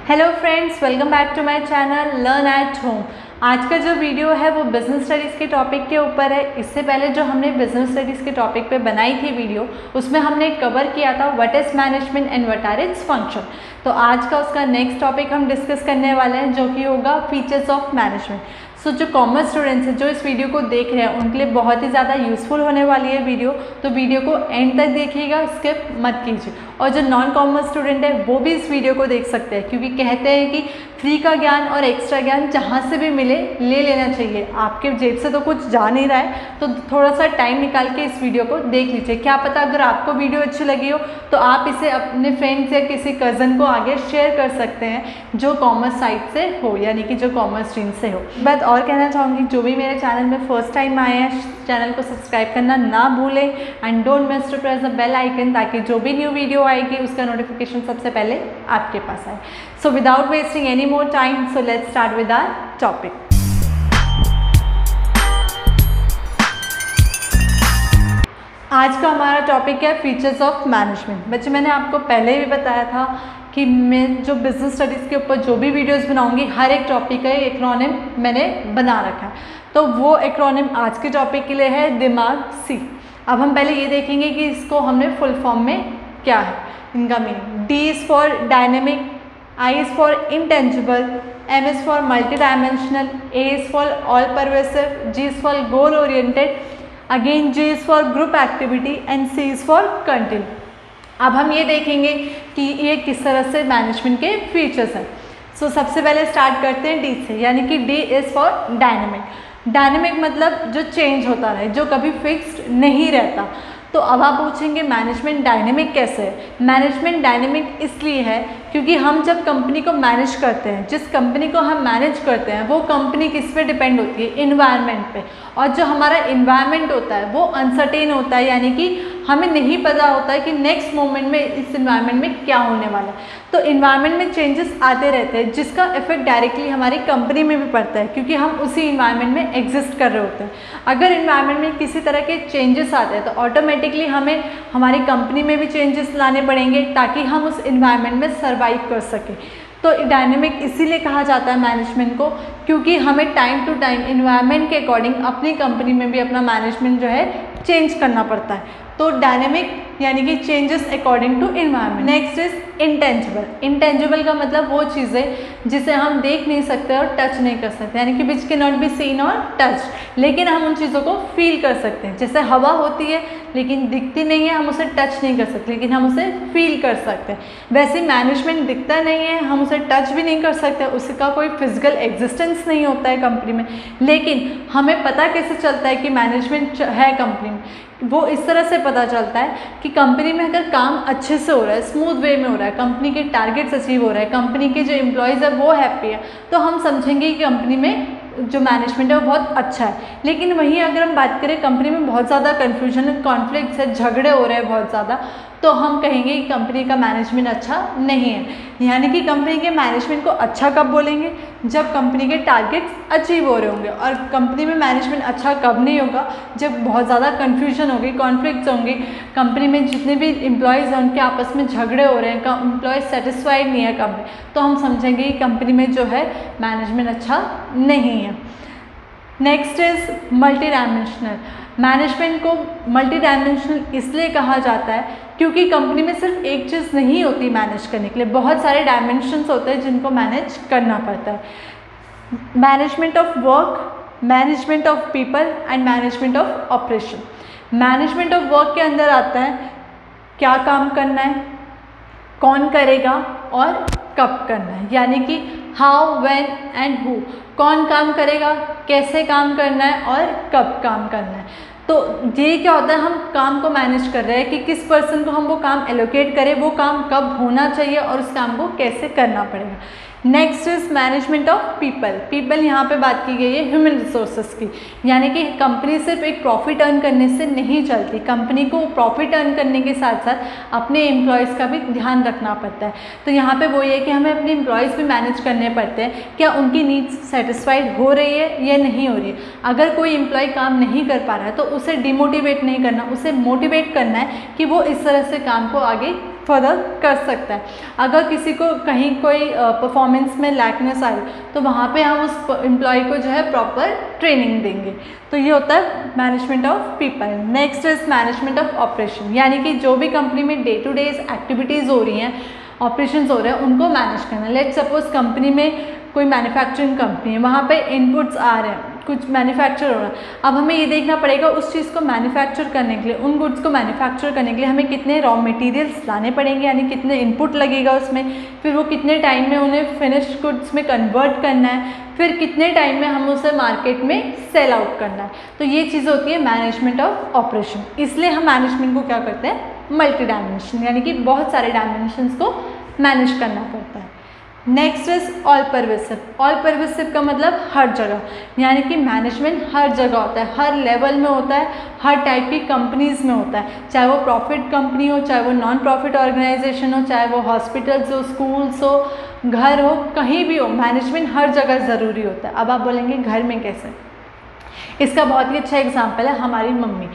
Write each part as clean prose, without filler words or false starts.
Hello friends, welcome back to my channel learn at home. आज का जो video है वो बिजनेस स्टडीज़ के टॉपिक के ऊपर है। इससे पहले जो हमने बिजनेस स्टडीज़ के टॉपिक पे बनाई थी वीडियो, उसमें हमने कवर किया था what is management and what are its function. तो आज का उसका नेक्स्ट टॉपिक हम डिस्कस करने वाले हैं, जो कि होगा फीचर्स ऑफ मैनेजमेंट। सो जो कॉमर्स स्टूडेंट्स हैं जो इस वीडियो को देख रहे हैं, उनके लिए बहुत ही ज़्यादा यूज़फुल होने वाली है वीडियो। तो वीडियो को एंड तक देखिएगा, स्किप मत कीजिए। और जो नॉन कॉमर्स स्टूडेंट है वो भी इस वीडियो को देख सकते हैं, क्योंकि कहते हैं कि फ्री का ज्ञान और एक्स्ट्रा ज्ञान जहाँ से भी मिले ले लेना चाहिए। आपके जेब से तो कुछ जा नहीं रहा है, तो थोड़ा सा टाइम निकाल के इस वीडियो को देख लीजिए। क्या पता अगर आपको वीडियो अच्छी लगी हो तो आप इसे अपने फ्रेंड्स या किसी कज़न को आगे शेयर कर सकते हैं जो कॉमर्स साइड से हो, यानी कि जो कॉमर्स स्ट्रीम से हो। बात और कहना चाहूँगी, जो भी मेरे चैनल में फर्स्ट टाइम आए हैं, चैनल को सब्सक्राइब करना ना भूलें and don't miss to press the bell icon, ताकि जो भी न्यू वीडियो आएगी उसका नोटिफिकेशन सबसे पहले आपके पास आए। So without wasting any more time, so let's start with our topic. आज का हमारा टॉपिक है फीचर्स ऑफ मैनेजमेंट। बच्चे, मैंने आपको पहले भी बताया था कि मैं जो बिजनेस स्टडीज़ के ऊपर जो भी वीडियोस बनाऊंगी, हर एक टॉपिक का एक्रोनिम मैंने बना रखा है। तो वो एक्रोनिम आज के टॉपिक के लिए है दिमाग सी। अब हम पहले ये देखेंगे कि इसको हमने फुल फॉर्म में क्या है इनका meaning. D is for dynamic, I is for intangible, M is for multidimensional, A is for all pervasive, G is for goal oriented, again G is for group activity and C is for continued। अब हम ये देखेंगे कि ये किस तरह से management के फीचर्स हैं। सो सबसे पहले स्टार्ट करते हैं डी से, यानी कि D is for dynamic. Dynamic मतलब जो चेंज होता रहे, जो कभी फिक्स्ड नहीं रहता। तो अब आप पूछेंगे मैनेजमेंट डायनेमिक कैसे है। मैनेजमेंट डायनेमिक इसलिए है क्योंकि हम जब कंपनी को मैनेज करते हैं, जिस कंपनी को हम मैनेज करते हैं वो कंपनी किस पे डिपेंड होती है, इन्वायरमेंट पे। और जो हमारा इन्वायरमेंट होता है वो अनसर्टेन होता है, यानी कि हमें नहीं पता होता है कि नेक्स्ट मोमेंट में इस इन्वायरमेंट में क्या होने वाला है। तो इन्वायरमेंट में चेंजेस आते रहते हैं, जिसका इफेक्ट डायरेक्टली हमारी कंपनी में भी पड़ता है, क्योंकि हम उसी इन्वायरमेंट में एग्जिस्ट कर रहे होते हैं। अगर इन्वायरमेंट में किसी तरह के चेंजेस आते हैं तो ऑटोमेटिकली हमें हमारी कंपनी में भी चेंजेस लाने पड़ेंगे, ताकि हम उस इन्वायरमेंट में सर्वाइव कर सकें। तो डायनेमिक इसीलिए कहा जाता है मैनेजमेंट को, क्योंकि हमें टाइम टू टाइम इन्वायरमेंट के अकॉर्डिंग अपनी कंपनी में भी अपना मैनेजमेंट जो है चेंज करना पड़ता है। तो डायनेमिक यानी कि changes according to environment. Next is intangible. Intangible का मतलब वो चीज़ें जिसे हम देख नहीं सकते और टच नहीं कर सकते, यानी कि which can not be seen और टच, लेकिन हम उन चीज़ों को फील कर सकते हैं। जैसे हवा होती है लेकिन दिखती नहीं है, हम उसे टच नहीं कर सकते, लेकिन हम उसे फील कर सकते हैं। वैसे मैनेजमेंट दिखता नहीं है, हम उसे टच भी नहीं कर सकते, उसका कोई फिजिकल एग्जिस्टेंस नहीं होता है कंपनी में, लेकिन हमें पता कैसे चलता है कि मैनेजमेंट है कंपनी में। वो इस तरह से पता चलता है कि कंपनी में अगर काम अच्छे से हो रहा है, स्मूथ वे में हो रहा है, कंपनी के टारगेट्स अचीव हो रहा है, कंपनी के जो एम्प्लॉयज़ है वो हैप्पी है, तो हम समझेंगे कि कंपनी में जो मैनेजमेंट है वो बहुत अच्छा है। लेकिन वहीं अगर हम बात करें कंपनी में बहुत ज़्यादा कन्फ्यूजन, कॉन्फ्लिक्ट्स है, झगड़े हो रहे हैं बहुत ज़्यादा, तो हम कहेंगे कि कंपनी का मैनेजमेंट अच्छा नहीं है। यानी कि कंपनी के मैनेजमेंट को अच्छा कब बोलेंगे, जब कंपनी के टारगेट्स अचीव हो रहे होंगे। और कंपनी में मैनेजमेंट अच्छा कब नहीं होगा, जब बहुत ज़्यादा कन्फ्यूजन होगी, कॉन्फ्लिक्ट्स होंगे, कंपनी में जितने भी एम्प्लॉयज़ हैं उनके आपस में झगड़े हो रहे हैं, एम्प्लॉयज़ सेटिस्फाइड नहीं है कंपनी, तो हम समझेंगे कि कंपनी में जो है मैनेजमेंट अच्छा नहीं है। Next is multi dimensional. Management को मल्टी डायमेंशनल इसलिए कहा जाता है क्योंकि कंपनी में सिर्फ एक चीज़ नहीं होती मैनेज करने के लिए, बहुत सारे डायमेंशंस होते हैं जिनको मैनेज करना पड़ता है। Management of work, management of people and management of operation. Management of work के अंदर आता है क्या काम करना है, कौन करेगा और कब करना है, यानी कि हाउ, व्हेन एंड हु। कौन काम करेगा, कैसे काम करना है और कब काम करना है। तो ये क्या होता है, हम काम को मैनेज कर रहे हैं कि किस पर्सन को हम वो काम एलोकेट करें, वो काम कब होना चाहिए और उस काम को कैसे करना पड़ेगा। Next is management of people. People यहाँ पे बात की गई है ह्यूमन रिसोर्सेज की, यानी कि कंपनी सिर्फ एक प्रॉफिट अर्न करने से नहीं चलती, कंपनी को प्रॉफिट अर्न करने के साथ साथ अपने एम्प्लॉयज़ का भी ध्यान रखना पड़ता है। तो यहाँ पे वो ये कि हमें अपने एम्प्लॉयज़ भी मैनेज करने पड़ते हैं, क्या उनकी नीड्स सेटिस्फाइड हो रही है या नहीं हो रही है। अगर कोई एम्प्लॉय काम नहीं कर पा रहा है तो उसे डिमोटिवेट नहीं करना, उसे मोटिवेट करना है कि वो इस तरह से काम को आगे फर्दर कर सकता है। अगर किसी को कहीं कोई परफॉर्मेंस में लैकनेस आई तो वहाँ पे हम उस एम्प्लॉय को जो है प्रॉपर ट्रेनिंग देंगे। तो ये होता है management of people. Next is management of operation, यानी कि जो भी कंपनी में डे टू डे एक्टिविटीज़ हो रही हैं, ऑपरेशंस हो रहे हैं, उनको मैनेज करना। लेट्स सपोज कंपनी में कोई मैन्युफैक्चरिंग कंपनी है, वहाँ पे इनपुट्स आ रहे हैं, कुछ मैन्युफैक्चर हो रहा है। अब हमें ये देखना पड़ेगा उस चीज़ को मैन्युफैक्चर करने के लिए, उन गुड्स को मैन्युफैक्चर करने के लिए हमें कितने रॉ मटेरियल्स लाने पड़ेंगे, यानी कितने इनपुट लगेगा उसमें, फिर वो कितने टाइम में उन्हें फिनिश्ड गुड्स में कन्वर्ट करना है, फिर कितने टाइम में हम उसे मार्केट में सेल आउट करना है। तो ये चीज़ होती है मैनेजमेंट ऑफ ऑपरेशन। इसलिए हम मैनेजमेंट को क्या करते हैं, मल्टी डायमेंशन, यानी कि बहुत सारे डायमेंशंस को मैनेज करना पड़ता है। Next is all pervasive. All pervasive का मतलब हर जगह, यानी कि मैनेजमेंट हर जगह होता है, हर लेवल में होता है, हर टाइप की कंपनीज़ में होता है, चाहे वो प्रॉफिट कंपनी हो, चाहे वो नॉन प्रॉफिट ऑर्गेनाइजेशन हो, चाहे वो हॉस्पिटल्स हो, स्कूल्स हो, घर हो, कहीं भी हो, मैनेजमेंट हर जगह ज़रूरी होता है। अब आप बोलेंगे घर में कैसे? इसका बहुत ही अच्छा एग्जाम्पल है हमारी मम्मी।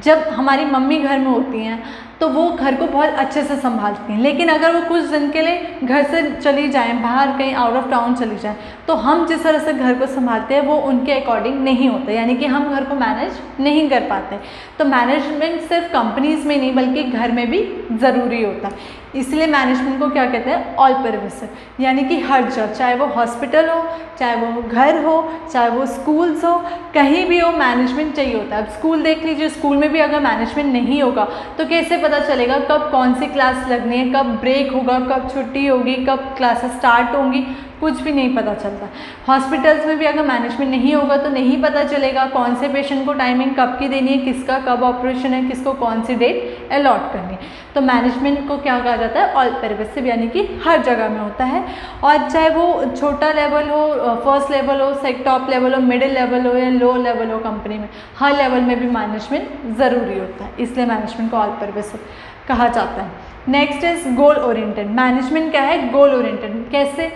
जब हमारी मम्मी घर में होती हैं तो वो घर को बहुत अच्छे से संभालती हैं, लेकिन अगर वो कुछ दिन के लिए घर से चली जाएं, बाहर कहीं आउट ऑफ टाउन चली जाएं, तो हम जिस तरह से घर को संभालते हैं वो उनके अकॉर्डिंग नहीं होता, यानी कि हम घर को मैनेज नहीं कर पाते। तो मैनेजमेंट सिर्फ कंपनीज़ में नहीं बल्कि घर में भी ज़रूरी होता है। इसलिए मैनेजमेंट को क्या कहते हैं, ऑल परवेसिव, यानी कि हर जगह, चाहे वो हॉस्पिटल हो, चाहे वो घर हो, चाहे वो स्कूल्स हो, कहीं भी हो मैनेजमेंट चाहिए होता है। अब स्कूल देख लीजिए, स्कूल में भी अगर मैनेजमेंट नहीं होगा तो कैसे पता चलेगा कब कौन सी क्लास लगनी है, कब ब्रेक होगा, कब छुट्टी होगी, कब क्लासेस स्टार्ट होंगी, कुछ भी नहीं पता चलता। हॉस्पिटल्स में भी अगर मैनेजमेंट नहीं होगा तो नहीं पता चलेगा कौन से पेशेंट को टाइमिंग कब की देनी है, किसका कब ऑपरेशन है, किसको कौन सी डेट अलॉट करनी है। तो मैनेजमेंट को क्या कहा जाता है, ऑल परवेसिव, यानी कि हर जगह में होता है। और चाहे वो छोटा लेवल हो, फर्स्ट लेवल हो, टॉप लेवल हो, मिडिल लेवल हो या लो लेवल हो, कंपनी में हर लेवल में भी मैनेजमेंट ज़रूरी होता है, इसलिए मैनेजमेंट को ऑल परवेसिव कहा जाता है। Next is goal oriented. Management क्या है, गोल ओरिएंटेड। कैसे?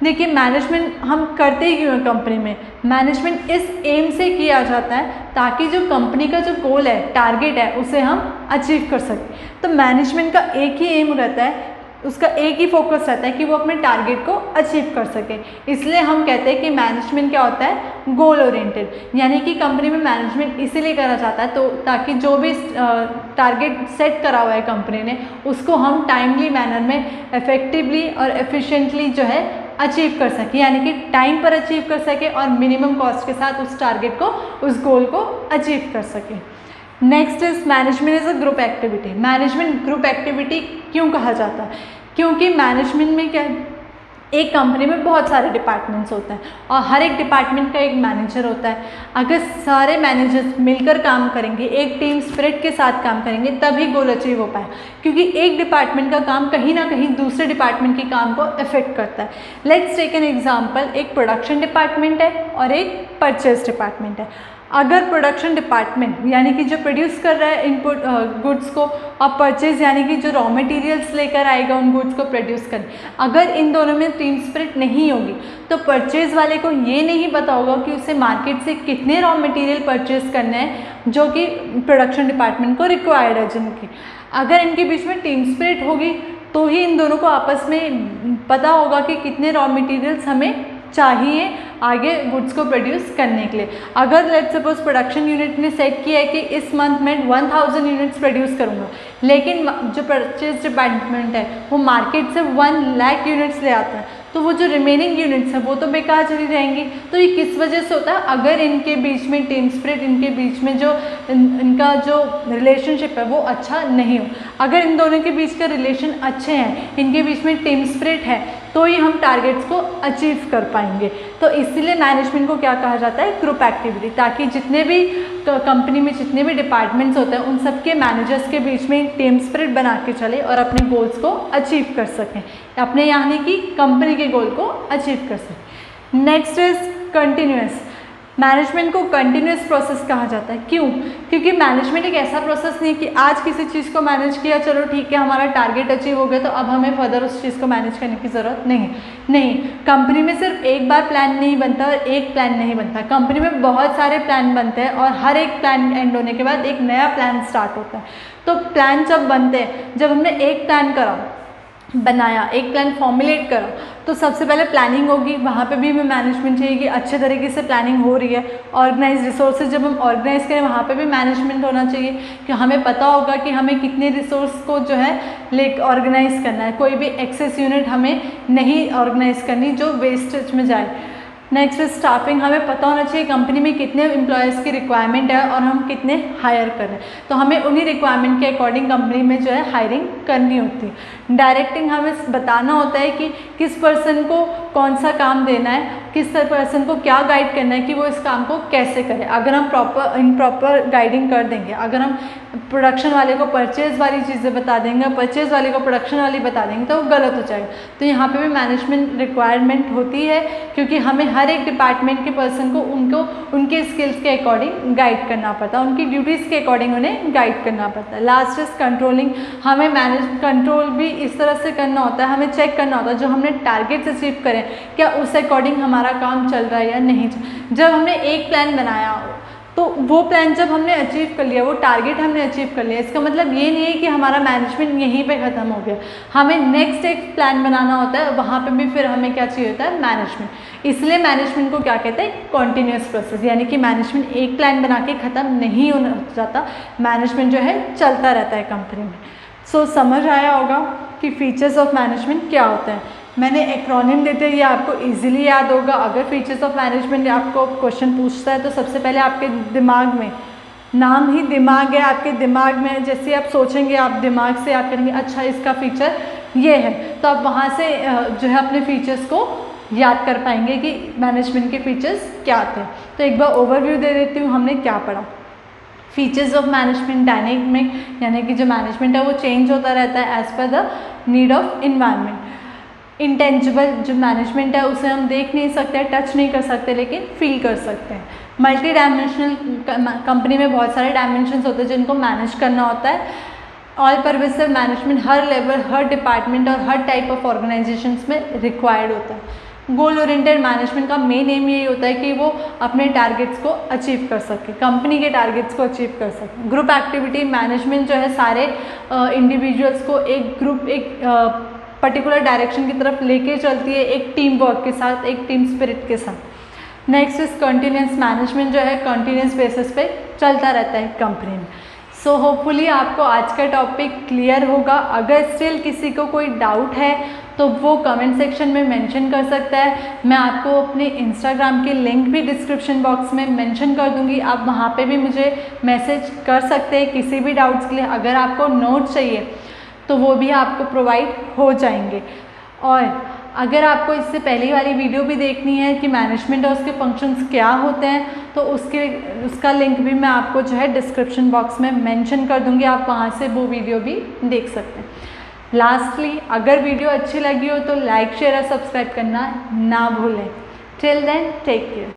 देखिए, मैनेजमेंट हम करते ही क्यों हैं कंपनी में, मैनेजमेंट इस एम से किया जाता है ताकि जो कंपनी का जो गोल है, टारगेट है, उसे हम अचीव कर सकें। तो मैनेजमेंट का एक ही एम रहता है, उसका एक ही फोकस रहता है कि वो अपने टारगेट को अचीव कर सके। इसलिए हम कहते हैं कि मैनेजमेंट क्या होता है, गोल ओरिएंटेड, यानी कि कंपनी में मैनेजमेंट इसीलिए करा जाता है तो ताकि जो भी टारगेट सेट करा हुआ है कंपनी ने, उसको हम टाइमली मैनर में इफेक्टिवली और एफिशिएंटली जो है अचीव कर सके, यानी कि टाइम पर अचीव कर सके और मिनिमम कॉस्ट के साथ उस टारगेट को, उस गोल को अचीव कर सके। Next is management is a group activity. Management group activity क्यों कहा जाता है? क्योंकि मैनेजमेंट में क्या है, एक कंपनी में बहुत सारे डिपार्टमेंट्स होते हैं और हर एक डिपार्टमेंट का एक मैनेजर होता है। अगर सारे मैनेजर्स मिलकर काम करेंगे, एक टीम स्पिरिट के साथ काम करेंगे, तभी गोल अचीव हो पाए, क्योंकि एक डिपार्टमेंट का काम कहीं ना कहीं दूसरे डिपार्टमेंट के काम को अफेक्ट करता है। लेट्स टेक एन एग्जांपल, एक प्रोडक्शन डिपार्टमेंट है और एक परचेज डिपार्टमेंट है। अगर प्रोडक्शन डिपार्टमेंट यानी कि जो प्रोड्यूस कर रहा है इनपुट गुड्स को, और परचेज यानी कि जो रॉ मटेरियल्स लेकर आएगा उन गुड्स को प्रोड्यूस करने, अगर इन दोनों में टीम स्पिरिट नहीं होगी तो परचेज वाले को ये नहीं पता होगा कि उसे मार्केट से कितने रॉ मटेरियल परचेज करने हैं जो कि प्रोडक्शन डिपार्टमेंट को रिक्वायर्ड है जिनकी। अगर इनके बीच में टीम स्पिरिट होगी तो ही इन दोनों को आपस में पता होगा कि कितने रॉ मटेरियल्स हमें चाहिए आगे गुड्स को प्रोड्यूस करने के लिए। अगर लेट्स सपोज प्रोडक्शन यूनिट ने सेट किया है कि इस मंथ में 1000 यूनिट्स प्रोड्यूस करूँगा, लेकिन जो परचेज डिपार्टमेंट है वो मार्केट से 1 लाख यूनिट्स ले आता है, तो वो जो रिमेनिंग यूनिट्स हैं वो तो बेकार चली जाएंगी। तो ये किस वजह से होता है? अगर इनके बीच में टीम स्पिरिट, इनके बीच में जो इनका जो रिलेशनशिप है वो अच्छा नहीं हो। अगर इन दोनों के बीच का रिलेशन अच्छे हैं, इनके बीच में टीम स्पिरिट है, तो ही हम टारगेट्स को अचीव कर पाएंगे। तो इसीलिए मैनेजमेंट को क्या कहा जाता है, ग्रुप एक्टिविटी, ताकि जितने भी कंपनी में जितने भी डिपार्टमेंट्स होते हैं उन सबके मैनेजर्स के बीच में टीम स्पिरिट बना के चले और अपने गोल्स को अचीव कर सकें, अपने यानी कि कंपनी के गोल को अचीव कर सकें। Next is continuous. मैनेजमेंट को कंटिन्यूस प्रोसेस कहा जाता है। क्यों? क्योंकि मैनेजमेंट एक ऐसा प्रोसेस नहीं है कि आज किसी चीज़ को मैनेज किया, चलो ठीक है हमारा टारगेट अचीव हो गया तो अब हमें फर्दर उस चीज़ को मैनेज करने की ज़रूरत नहीं है। नहीं, कंपनी में सिर्फ एक बार प्लान नहीं बनता और एक प्लान नहीं बनता, कंपनी में बहुत सारे प्लान बनते हैं और हर एक प्लान एंड होने के बाद एक नया प्लान स्टार्ट होता है। तो प्लान जब बनते हैं, जब हमने एक प्लान बनाया, एक प्लान फॉर्मुलेट करा, तो सबसे पहले प्लानिंग होगी, वहाँ पे भी हमें मैनेजमेंट चाहिए कि अच्छे तरीके से प्लानिंग हो रही है। ऑर्गेनाइज रिसोर्सेज जब हम ऑर्गेनाइज करें वहाँ पे भी मैनेजमेंट होना चाहिए कि हमें पता होगा कि हमें कितने रिसोर्स को जो है ऑर्गेनाइज करना है, कोई भी एक्सेस यूनिट हमें नहीं ऑर्गेनाइज करनी जो वेस्टेज में जाए। नेक्स्ट स्टाफिंग, हमें पता होना चाहिए कंपनी में कितने एम्प्लॉयज़ की रिक्वायरमेंट है और हम कितने हायर कर रहे हैं, तो हमें उन्हीं रिक्वायरमेंट के अकॉर्डिंग कंपनी में जो है हायरिंग करनी होती है। डायरेक्टिंग, हमें बताना होता है कि किस पर्सन को कौन सा काम देना है, किस पर्सन को क्या गाइड करना है कि वो इस काम को कैसे करे। अगर हम प्रॉपर गाइडिंग कर देंगे, अगर हम प्रोडक्शन वाले को परचेज़ वाली चीज़ें बता देंगे, परचेज़ वाले को प्रोडक्शन वाली बता देंगे तो वो गलत हो जाएगा। तो यहाँ पे भी मैनेजमेंट रिक्वायरमेंट होती है क्योंकि हमें हर एक डिपार्टमेंट के पर्सन को उनके स्किल्स के अकॉर्डिंग गाइड करना पड़ता है, उनकी ड्यूटीज़ के अकॉर्डिंग उन्हें गाइड करना पड़ता है। लास्ट इज कंट्रोलिंग, हमें कंट्रोल भी इस तरह से करना होता है, हमें चेक करना होता है जो हमने टारगेट्स अचीव करें क्या उस अकॉर्डिंग हमारा काम चल रहा है या नहीं। जब हमने एक प्लान बनाया तो वो प्लान जब हमने अचीव कर लिया, वो टारगेट हमने अचीव कर लिया, इसका मतलब ये नहीं है कि हमारा मैनेजमेंट यहीं पे ख़त्म हो गया, हमें नेक्स्ट एक प्लान बनाना होता है, वहाँ पे भी फिर हमें क्या चाहिए होता है, मैनेजमेंट। इसलिए मैनेजमेंट को क्या कहते हैं, कॉन्टीन्यूस प्रोसेस, यानी कि मैनेजमेंट एक प्लान बना के ख़त्म नहीं हो जाता, मैनेजमेंट जो है चलता रहता है कंपनी में। सो समझ आया होगा कि फीचर्स ऑफ मैनेजमेंट क्या होते हैं। मैंने एक्रोनिम देते ये आपको इजीली याद होगा। अगर फीचर्स ऑफ मैनेजमेंट आपको क्वेश्चन पूछता है तो सबसे पहले आपके दिमाग में, नाम ही दिमाग है, आपके दिमाग में जैसे आप सोचेंगे आप दिमाग से आप करेंगे अच्छा इसका फीचर ये है, तो आप वहाँ से जो है अपने फीचर्स को याद कर पाएंगे कि मैनेजमेंट के फीचर्स क्या आते हैं। तो एक बार ओवरव्यू दे देती हूँ हमने क्या पढ़ा। फीचर्स ऑफ मैनेजमेंट डायनेमिक, यानी कि जो मैनेजमेंट है वो चेंज होता रहता है as per the need of environment. Intangible, जो मैनेजमेंट है उसे हम देख नहीं सकते, टच नहीं कर सकते, लेकिन फील कर सकते हैं। मल्टी डायमेंशनल, कंपनी में बहुत सारे डायमेंशंस होते हैं जिनको मैनेज करना होता है। ऑल परवेसिव मैनेजमेंट, हर लेवल, हर डिपार्टमेंट और हर टाइप ऑफ ऑर्गेनाइजेशंस में रिक्वायर्ड होता है। गोल ओरिएंटेड मैनेजमेंट का मेन एम यही होता है कि वो अपने टारगेट्स को अचीव कर सके, कंपनी के टारगेट्स को अचीव कर सके। ग्रुप एक्टिविटी मैनेजमेंट जो है सारे इंडिविजुअल्स को एक ग्रुप, एक पर्टिकुलर डायरेक्शन की तरफ लेके चलती है, एक टीम वर्क के साथ, एक टीम स्पिरिट के साथ। नेक्स्ट इज कंटिन्यूस मैनेजमेंट, जो है कंटिन्यूस बेसिस पे चलता रहता है कंपनी में। सो होपफुली आपको आज का टॉपिक क्लियर होगा। अगर स्टिल किसी को कोई डाउट है तो वो कमेंट सेक्शन में मेंशन कर सकता है। मैं आपको अपने इंस्टाग्राम की लिंक भी डिस्क्रिप्शन बॉक्स में मेंशन कर दूंगी, आप वहाँ पे भी मुझे मैसेज कर सकते हैं किसी भी डाउट्स के लिए। अगर आपको नोट्स चाहिए तो वो भी आपको प्रोवाइड हो जाएंगे। और अगर आपको इससे पहले वाली वीडियो भी देखनी है कि मैनेजमेंट और उसके फंक्शंस क्या होते हैं तो उसका लिंक भी मैं आपको जो है डिस्क्रिप्शन बॉक्स में मेंशन कर दूंगी, आप वहाँ से वो वीडियो भी देख सकते हैं। लास्टली, अगर वीडियो अच्छी लगी हो तो लाइक, शेयर और सब्सक्राइब करना ना भूलें। Till then take care.